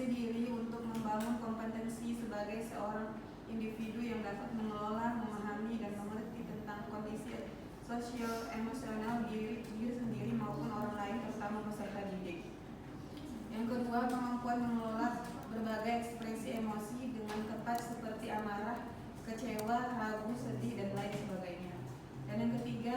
membatasi diri untuk membangun kompetensi sebagai seorang individu yang dapat mengelola, memahami, dan mengerti tentang kondisi sosial emosional diri sendiri maupun orang lain, terutama peserta didik. Yang kedua, kemampuan mengelola berbagai ekspresi emosi dengan tepat seperti amarah, kecewa, ragu, sedih, dan lain sebagainya. Dan yang ketiga,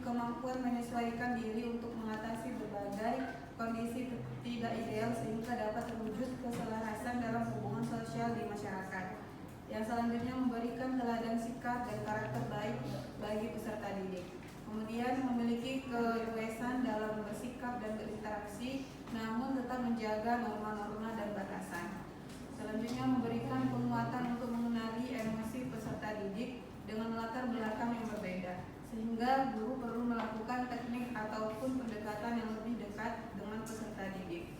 kemampuan menyesuaikan diri untuk mengatasi berbagai kondisi tidak ideal sehingga dapat terwujud keselarasan dalam hubungan sosial di masyarakat. Yang selanjutnya, memberikan teladan sikap dan karakter baik bagi peserta didik. Kemudian memiliki keluasan dalam bersikap dan berinteraksi, namun tetap menjaga norma-norma dan batasan. Selanjutnya, memberikan penguatan untuk mengenali emosi peserta didik dengan latar belakang yang berbeda, sehingga guru perlu melakukan teknik ataupun pendekatan yang lebih dekat dengan peserta didik.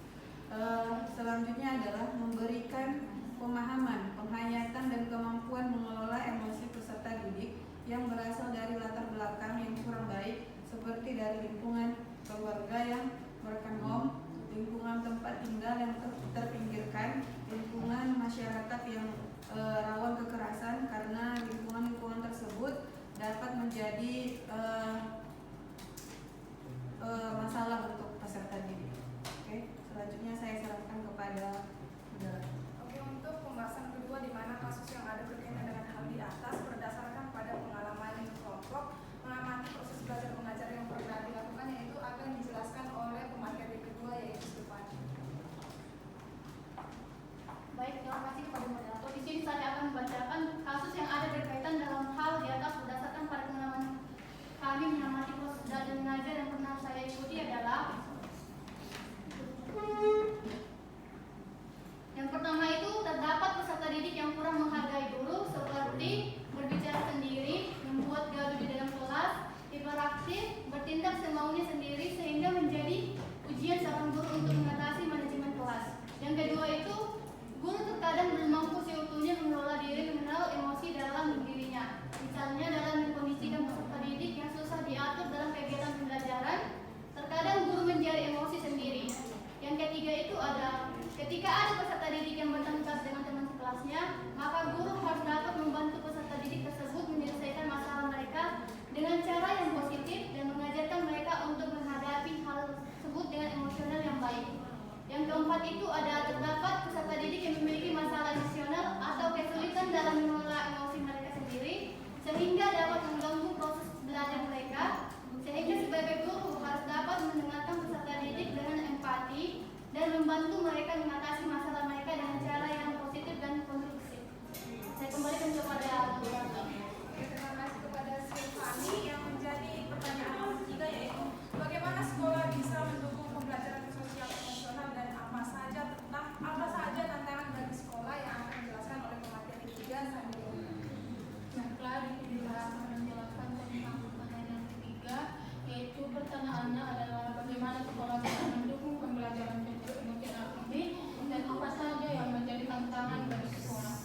Selanjutnya adalah memberikan pemahaman, penghayatan, dan kemampuan mengelola emosi peserta didik yang berasal dari latar belakang yang kurang baik, seperti dari lingkungan keluarga yang broken home, lingkungan tempat tinggal yang terpinggirkan, lingkungan masyarakat yang rawan kekerasan, karena lingkungan-lingkungan tersebut dapat menjadi masalah untuk peserta didik. Oke, selanjutnya saya serahkan kepada saudara. Oke, untuk pembahasan kedua di mana kasus yang ada berkaitan dengan hal di atas berdasarkan pada pengalaman di kelompok mengamati proses belajar mengajar yang pernah dilakukan, yaitu akan dijelaskan oleh pemateri kedua, yaitu Stefani. Baik, terima kasih kepada moderator. Di sini saya akan membacakan kasus yang ada berkaitan dalam hal di atas berdasarkan pada pengalaman kami mengamati proses belajar mengajar yang pernah saya ikuti adalah yang pertama itu terdapat peserta didik yang kurang menghargai guru, seperti berbicara sendiri, membuat gaduh di dalam kelas, hiperaktif, bertindak semaunya sendiri sehingga menjadi ujian seorang guru untuk mengatasi manajemen kelas. Yang kedua itu guru terkadang belum mampu seutuhnya mengelola diri, mengenal emosi dalam dirinya. Misalnya dalam mengkondisikan peserta didik yang susah diatur dalam kegiatan pembelajaran, terkadang guru menjadi emosi sendiri. Yang ketiga itu ada ketika ada peserta didik yang bertengkar dengan teman sekelasnya, maka guru harus dapat membantu peserta didik tersebut menyelesaikan masalah mereka dengan cara yang positif dan mengajarkan mereka untuk menghadapi hal tersebut dengan emosional yang baik. Yang keempat itu ada terdapat peserta didik yang memiliki masalah emosional atau kesulitan dalam mengelola emosi mereka sendiri sehingga dapat mengganggu proses belajar mereka, sehingga sebagai guru harus dapat mendengarkan peserta didik dengan empati dan membantu mereka mengatasi masalah mereka dengan cara yang positif dan konstruktif. Saya kembalikan kepada moderator. Terima kasih kepada Stefani. Yang menjadi pertanyaan nomor 3 yaitu bagaimana sekolah bisa mendukung pembelajaran sosial emosional dan apa saja tantangan bagi sekolah yang akan dijelaskan oleh pemateri 3 sambil Baiklah, kita menjelaskan tentang pertanyaan yang ketiga, yaitu pertanyaannya adalah bagaimana sekolah bisa mendukung pembelajaran sosial emosional ini dan apa saja yang menjadi tantangan bagi sekolah.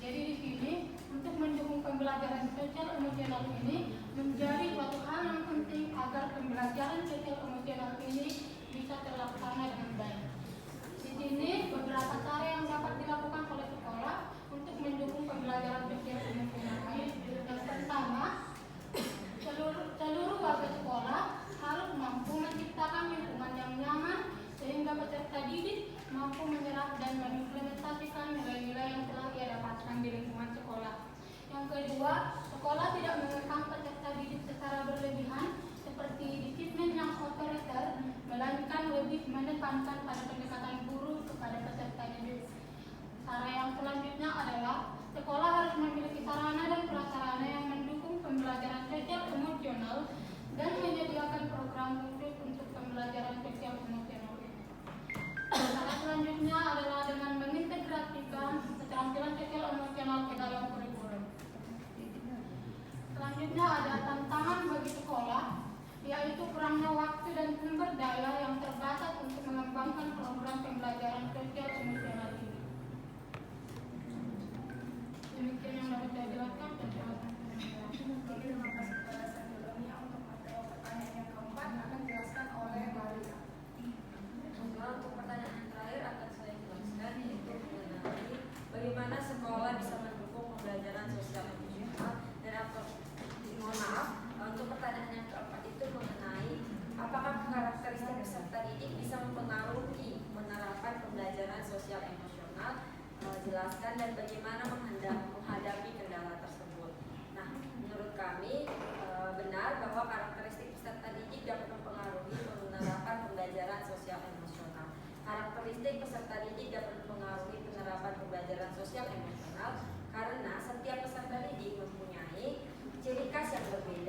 Jadi di sini untuk mendukung pembelajaran sosial emosional ini menjadi suatu hal yang penting agar pembelajaran sosial emosional ini bisa terlaksana dengan baik. Di sini beberapa cara yang dapat dilakukan oleh sekolah untuk mendukung pembelajaran sosial emosional ini. Yang pertama, seluruh warga sekolah harus mampu menciptakan lingkungan yang nyaman sehingga peserta didik mampu menyerap dan mengimplementasikan nilai-nilai yang telah ia dapatkan di lingkungan sekolah. Yang kedua, sekolah tidak mengekang peserta didik secara berlebihan seperti disiplin yang otoriter, melainkan lebih menekankan pada pendekatan guru kepada peserta didik. Cara yang selanjutnya adalah sekolah harus memiliki sarana dan prasarana yang mendukung pembelajaran sosial emosional dan menyediakan program khusus untuk pembelajaran sosial emosional ini. Cara selanjutnya adalah dengan mengintegrasikan keterampilan sosial emosional ke dalam kurikulum. Selanjutnya ada tantangan bagi sekolah, yaitu kurangnya waktu dan sumber daya yang terbatas untuk mengembangkan program pembelajaran sosial emosional ini. Demikian yang dapat saya jelaskan. Terima kasih kepada Sandilonia. Untuk materi pertanyaan yang keempat akan dijelaskan oleh Maria. Untuk pertanyaan yang terakhir akan saya jelaskan.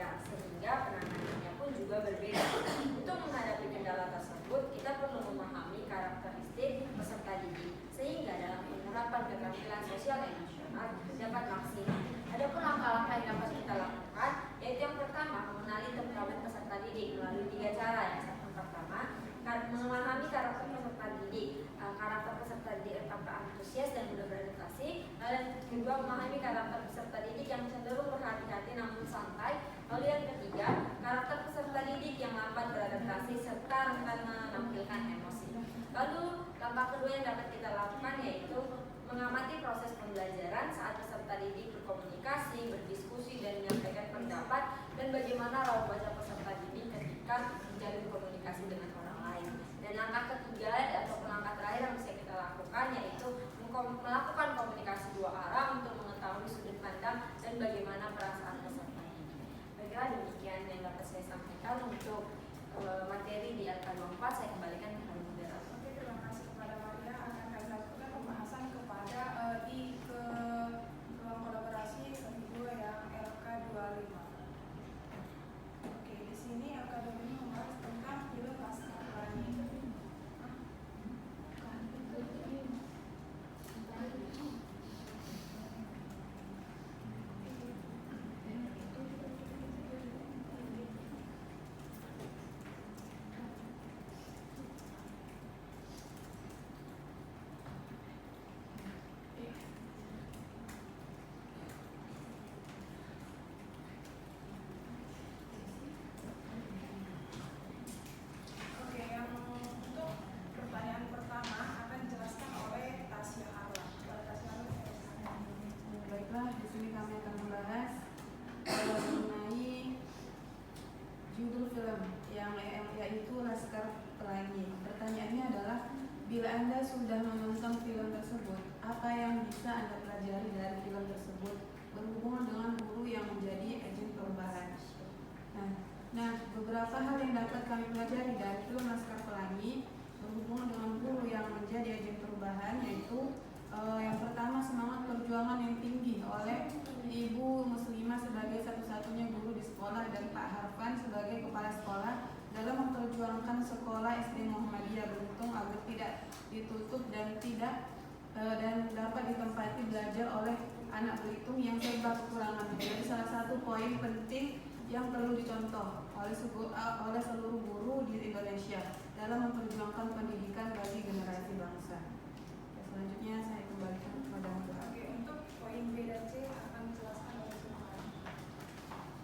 berbeda, sehingga penanganannya pun juga berbeda. Untuk menghadapi kendala tersebut, kita perlu memahami karakteristik peserta didik, sehingga dalam penerapan keterampilan sosial emosional dapat maksimal. Adapun langkah-langkah yang dapat kita lakukan, yaitu yang pertama, mengenali temperamen peserta didik melalui 3 cara. Yang pertama, memahami karakter peserta didik. Karakter peserta didik tampak antusias dan mudah beradaptasi. Lalu yang kedua, memahami karakter peserta didik yang cenderung berhati-hati namun santai. Lalu yang ketiga, karakter peserta didik yang lambat beradaptasi serta rentan menampilkan emosi. Lalu langkah kedua yang dapat kita lakukan yaitu mengamati proses pembelajaran saat peserta didik berkomunikasi, berdiskusi, dan menyampaikan pendapat, dan bagaimana raut wajah peserta didik ketika menjalin komunikasi dengan orang lain. Dan langkah ketiga atau langkah terakhir yang bisa kita lakukan yaitu melakukan komunikasi 2 arah untuk mengetahui sudut pandang dan bagaimana perasaan peserta didik. Baiklah, demikian yang dapat saya sampaikan untuk materi di LK24. Saya kembalikan ke moderator. Oke, terima kasih kepada Maria. Akan kami lakukan pembahasan kepada ke ruang kolaborasi kedua yang LK25. Oke, di sini LK25 membahas tentang film Laskar Pelangi. Oke, yang untuk pertanyaan pertama akan dijelaskan oleh Tasya Arla. Tasya Arla, Baiklah, di sini kami akan membahas mengenai judul film yang yaitu Laskar Pelangi. Pertanyaannya adalah, bila Anda sudah menonton film tersebut, apa yang bisa Anda pelajari dari film tersebut berhubungan dengan guru yang menjadi agen perubahan? Nah, beberapa hal yang dapat kami pelajari dari film Laskar Pelangi berhubungan dengan guru yang menjadi agen perubahan, yaitu yang pertama, semangat perjuangan yang tinggi oleh Ibu Muslimah sebagai satu-satunya guru di sekolah dan Pak Harfan sebagai kepala sekolah dalam memperjuangkan sekolah SD Muhammadiyah Belitung agar tidak ditutup dan dapat ditempati belajar oleh anak Belitung yang serba kekurangan. Jadi salah satu poin penting yang perlu dicontoh oleh seluruh guru di Indonesia dalam memperjuangkan pendidikan bagi generasi bangsa. Selanjutnya saya kembalikan kepada moderator. Oke, untuk poin B dan C akan dijelaskan oleh Sultan.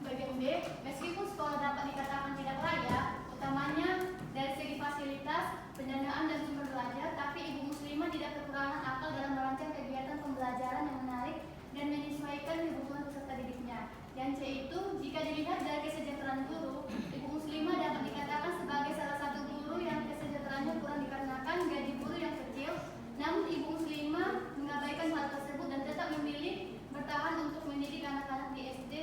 Bagian B, meskipun sekolah dapat dikatakan tidak layak, utamanya dari segi fasilitas, pendanaan dan sumber belajar, tapi Ibu Muslimah tidak kekurangan akal dalam merancang kegiatan pembelajaran yang menarik dan menyesuaikan kebutuhan peserta didiknya. Yang C itu, jika dilihat dari kesejahteraan guru, Ibu Muslimah dapat dikatakan sebagai salah satu guru yang kesejahteraannya kurang dikarenakan gaji guru yang kecil. Namun Ibu Muslimah mengabaikan hal tersebut dan tetap memilih bertahan untuk mendidik anak-anak di SD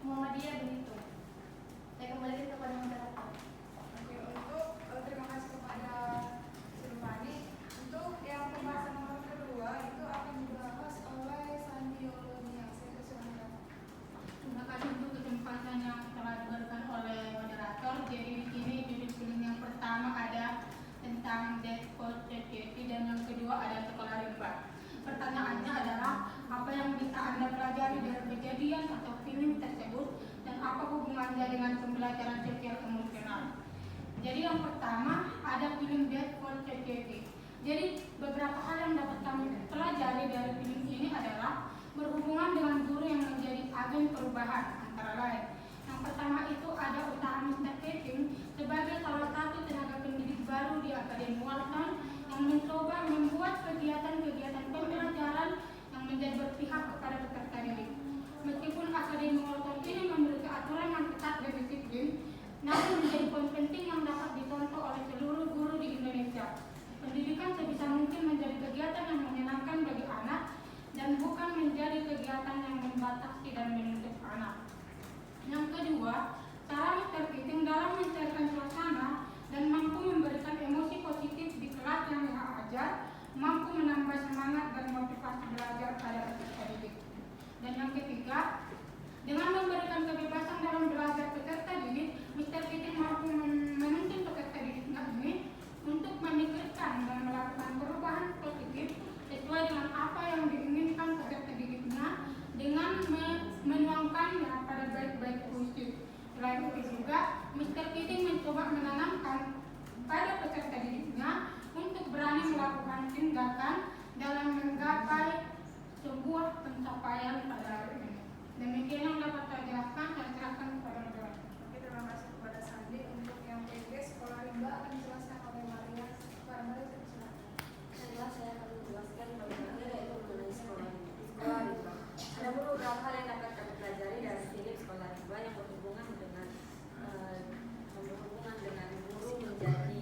Muhammadiyah Belitung. Saya kembalikan kepada moderator. Oke, untuk terima kasih kepada Silvani. Untuk yang pembahasan nomor kedua itu akan dibahas oleh Sandiologi yang saya persilakan. Terima kasih untuk kesempatan yang telah diberikan oleh moderator. Jadi di sini judul film yang pertama ada tentang Dead for Society dan yang kedua ada Sekolah Rimba. Pertanyaannya adalah, apa yang bisa Anda pelajari dari kejadian atau film tersebut dan apa hubungannya dengan pembelajaran sosial emosional? Jadi yang pertama ada film Dead for Society. Jadi beberapa hal yang dapat kami pelajari dari film ini adalah berhubungan dengan guru yang menjadi agen perubahan antara lain. Yang pertama itu ada usaha Mr. Kevin sebagai salah satu tenaga pendidik baru di Akademi Walton yang mencoba membuat kegiatan-kegiatan pembelajaran yang menjadi berpihak kepada peserta didik. Meskipun Akademi Walton ini memiliki aturan yang ketat dan disiplin, namun menjadi poin penting yang dapat dicontoh oleh seluruh guru di Indonesia. Pendidikan sebisa mungkin menjadi kegiatan yang menyenangkan bagi anak dan bukan menjadi kegiatan yang membatasi dan menuntut anak. Yang kedua, cara Mr. Keating dalam mencairkan suasana dan mampu memberikan emosi positif di kelas yang dia ajar, mampu menambah semangat dan motivasi belajar pada peserta didik. Dan yang ketiga, dengan memberikan kebebasan dalam belajar Mr. Keating mencoba menanamkan pada peserta didiknya untuk berani melakukan tindakan dalam menggapai sebuah pencapaian pada hari ini. Demikian yang dapat saya jelaskan, saya serahkan kepada Dewan. Oke, terima kasih kepada Sandi. Untuk yang PG Sekolah Rimba akan dijelaskan oleh Maria. Para Maria, silakan. Saya akan menjelaskan bagaimana yaitu mengenai sekolah rimba. Ada beberapa hal yang dapat kami pelajari dari film sekolah rimba yang berhubungan dengan guru menjadi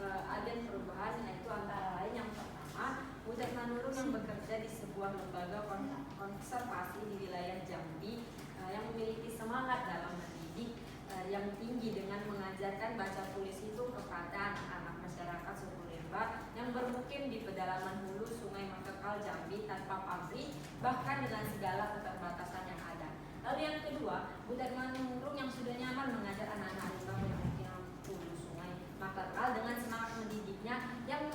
agen perubahan, yaitu antara lain yang pertama, Butet Manurung yang bekerja di sebuah lembaga konservasi di wilayah Jambi yang memiliki semangat dalam mendidik yang tinggi dengan mengajarkan baca tulis itu kepada anak-anak masyarakat suku Rimba yang bermukim di pedalaman hulu Sungai Makekal Jambi tanpa pamrih, bahkan dengan segala keterbatasan yang ada. Lalu yang kedua, Butet Manurung yang sudah nyaman mengajar anak-anak Rimba bermukim hulu Sungai Makekal dengan semangat mendidiknya yang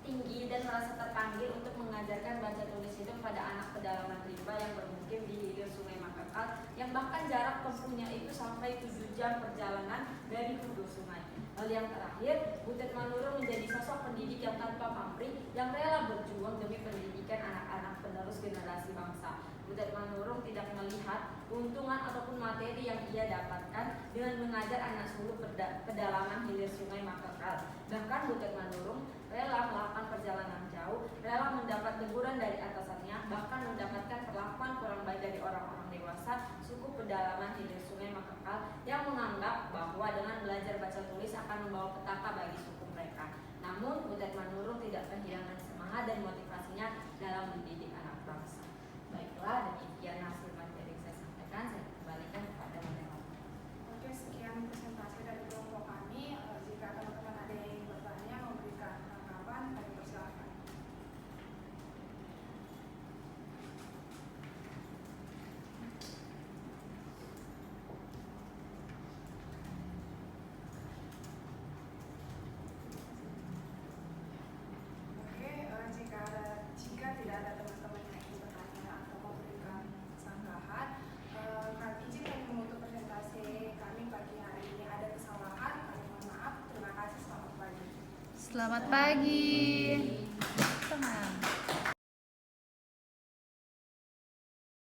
tinggi dan merasa terpanggil untuk mengajarkan baca tulis itu pada anak pedalaman rimba yang bermukim di hilir Sungai Makekal yang bahkan jarak tempuhnya itu sampai 7 jam perjalanan dari hulu sungai. Lalu yang terakhir, Butet Manurung menjadi sosok pendidik yang tanpa pamrih yang rela berjuang demi pendidikan anak-anak penerus generasi bangsa. Butet Manurung tidak melihat keuntungan ataupun materi yang ia dapatkan dengan mengajar anak suluk pedalaman hilir Sungai Makekal. Bahkan Butet Manurung rela melakukan perjalanan jauh, rela mendapat teguran dari atasannya, bahkan mendapatkan perlakuan kurang baik dari orang-orang dewasa suku pedalaman hilir Sungai Makekal yang menganggap bahwa dengan belajar baca tulis akan membawa petaka bagi suku mereka. Namun Butet Manurung tidak kehilangan semangat dan motivasinya dalam mendidik anak bangsa. Baiklah, demikian hasil materi yang saya sampaikan. Saya kembalikan kepada moderator. Oke, sekian presentasi dari kelompok kami. Jika teman-teman ada yang ingin bertanya, memberikan tanggapan, kami persilakan. Oke, jika tidak ada teman-teman yang ingin bertanya atau memberikan sanggahan, kami izin kami menutup presentasi kami pagi hari ini. Ada kesalahan, kami mohon maaf. Terima kasih, selamat pagi. Selamat pagi. Tenang.